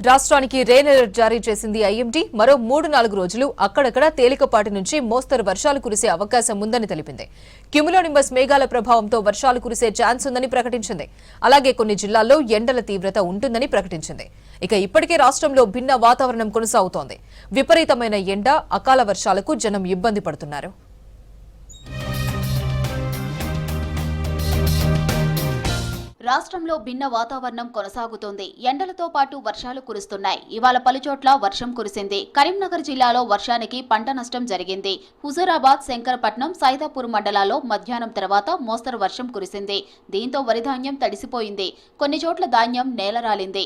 రాష్ట్రానికి rain alert జారీ చేసింది ఐఎండీ. మరో 3-4 రోజులు అక్కడక్కడ తేలికపాటి నుంచి మోస్తరు వర్షాలు కురిసే అవకాశం ఉందని తెలిపింది. క్యుములోనింబస్ మేఘాల ప్రభావంతో వర్షాలు కురిసే ఛాన్స్ ఉందని ప్రకటించింది. అలాగే కొన్ని జిల్లాల్లో ఎండల తీవ్రత ఉంటుందని ప్రకటించింది. ఇక ఇప్పటికే రాష్ట్రంలో భిన్న వాతావరణం కొనసాగుతోంది. విపరీతమైన ఎండ, అకాల వర్షాలకు జనం ఇబ్బంది పడుతున్నారు. రాష్ట్రంలో భిన్న వాతావరణం కొనసాగుతోంది. ఎండలతో పాటు వర్షాలు కురుస్తున్నాయి. ఇవాళ పలుచోట్ల వర్షం కురిసింది. కరీంనగర్ జిల్లాలో వర్షానికి పంట నష్టం జరిగింది. హుజూరాబాద్, శంకరపట్నం, సైదాపూర్ మండలాల్లో మధ్యాహ్నం తర్వాత మోస్తరు వర్షం కురిసింది. దీంతో వరిధాన్యం తడిసిపోయింది. కొన్ని చోట్ల ధాన్యం నేలరాలింది.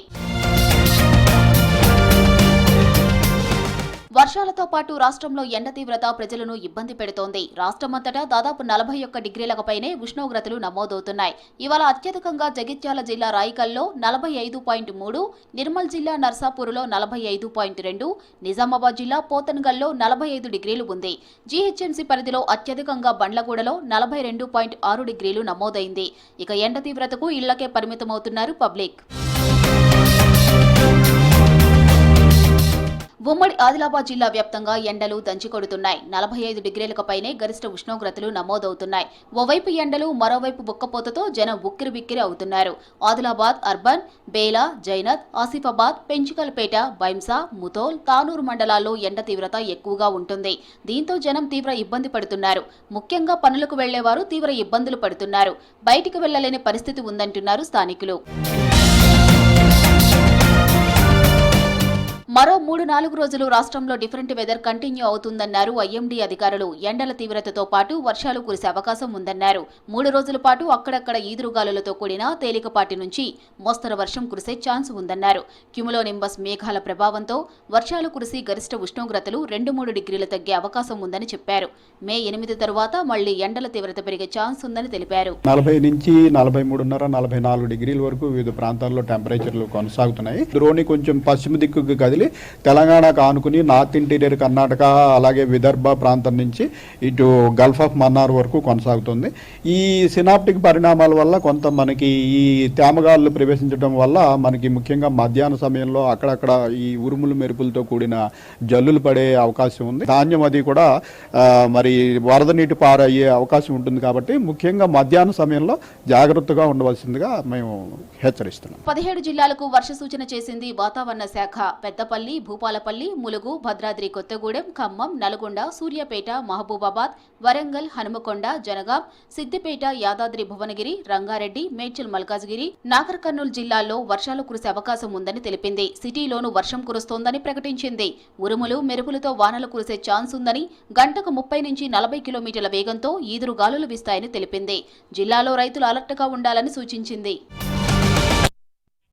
వర్షాలతో పాటు రాష్ట్రంలో ఎండ తీవ్రత ప్రజలను ఇబ్బంది పెడుతోంది. రాష్ట్రమంతటా దాదాపు 41 డిగ్రీలకు పైనే ఉష్ణోగ్రతలు నమోదవుతున్నాయి. ఇవాళ అత్యధికంగా జగిత్యాల జిల్లా రాయికల్లో 45.3, నిర్మల్ జిల్లా నర్సాపూర్లో 45.2, నిజామాబాద్ జిల్లా పోతన్గల్లో 45 డిగ్రీలు ఉంది. జీహెచ్ఎంసీ పరిధిలో అత్యధికంగా బండ్లగూడలో 42.6 డిగ్రీలు నమోదైంది. ఇక ఎండ తీవ్రతకు ఇళ్లకే పరిమితమవుతున్నారు పబ్లిక్. ఉమ్మడి ఆదిలాబాద్ జిల్లా వ్యాప్తంగా ఎండలు దంచికొడుతున్నాయి. 45 డిగ్రీలకు పైనే గరిష్ట ఉష్ణోగ్రతలు నమోదవుతున్నాయి. ఓవైపు ఎండలు, మరోవైపు బుక్కపోతతో జనం ఉక్కిరిబిక్కిరి అవుతున్నారు. ఆదిలాబాద్ అర్బన్, బేలా, జైనత్, ఆసిఫాబాద్, పెంచికల్పేట, బైంసా, ముథోల్, తానూరు మండలాల్లో ఎండ తీవ్రత ఎక్కువగా ఉంటుంది. దీంతో జనం తీవ్ర ఇబ్బంది పడుతున్నారు. ముఖ్యంగా పనులకు వెళ్లేవారు తీవ్ర ఇబ్బందులు పడుతున్నారు. బయటికి వెళ్లలేని పరిస్థితి ఉందంటున్నారు స్థానికులు. మరో 3-4 రోజులు రాష్ట్రంలో డిఫరెంట్ వెదర్ కంటిన్యూ అవుతుందన్నారు ఐఎండీ అధికారులు. ఎండల తీవ్రతతో పాటు వర్షాలు కురిసే అవకాశం ఉందన్నారు. 3 రోజుల పాటు అక్కడక్కడ ఈదురుగాలులతో కూడిన తేలికపాటి నుంచి మోస్తరు వర్షం కురిసే ఛాన్స్ ఉందన్నారు. క్యుములోనింబస్ మేఘాల ప్రభావంతో వర్షాలు కురిసి గరిష్ట ఉష్ణోగ్రతలు 2-3 డిగ్రీలు తగ్గే అవకాశం ఉందని చెప్పారు. మే 8 తరువాత మళ్లీ ఎండల తీవ్రత పెరిగే ఛాన్స్ ఉందని తెలిపారు. 40 నుంచి 43.5-44 డిగ్రీల వరకు వివిధ ప్రాంతాల్లో టెంపరేచర్లు కొనసాగుతున్నాయి. ద్రోణి కొంచెం పశ్చిమ దిక్కుకు కదిలి తెలంగాణకు ఆనుకుని నార్త్ ఇంటీరియర్ కర్ణాటక, అలాగే విదర్భ ప్రాంతం నుంచి ఇటు గల్ఫ్ ఆఫ్ మన్నార్ వరకు కొనసాగుతుంది. ఈ సినాప్టిక్ పరిణామాల వల్ల కొంత మనకి ఈ తేమగాళ్ళు ప్రవేశించడం వల్ల మనకి ముఖ్యంగా మధ్యాహ్న సమయంలో అక్కడక్కడ ఈ ఉరుములు మెరుపులతో కూడిన జల్లులు పడే అవకాశం ఉంది. ధాన్యం అది కూడా మరి వరద నీటి పారయ్యే అవకాశం ఉంటుంది. కాబట్టి ముఖ్యంగా మధ్యాహ్న సమయంలో జాగ్రత్తగా ఉండవలసిందిగా మేము హెచ్చరిస్తున్నాం. 17 జిల్లాలకు వర్ష సూచన చేసింది వాతావరణ శాఖ. పెద్దపల్లి, భూపాలపల్లి, ములుగు, భద్రాద్రి కొత్తగూడెం, ఖమ్మం, నల్గొండ, సూర్యాపేట, మహబూబాబాద్, వరంగల్, హనుమకొండ, జనగాం, సిద్దిపేట, యాదాద్రి భువనగిరి, రంగారెడ్డి, మేడ్చల్ మల్కాజ్గిరి, నాగర్ కర్నూలు జిల్లాల్లో వర్షాలు కురిసే అవకాశం ఉందని తెలిపింది. సిటీలోనూ వర్షం కురుస్తోందని ప్రకటించింది. ఉరుములు, మెరుపులతో వానలు కురిసే ఛాన్స్ ఉందని, గంటకు 30 నుంచి 40 కిలోమీటర్ల వేగంతో ఈదురు గాలులు వీస్తాయని తెలిపింది. జిల్లాలో రైతులు అలర్ట్గా ఉండాలని సూచించింది.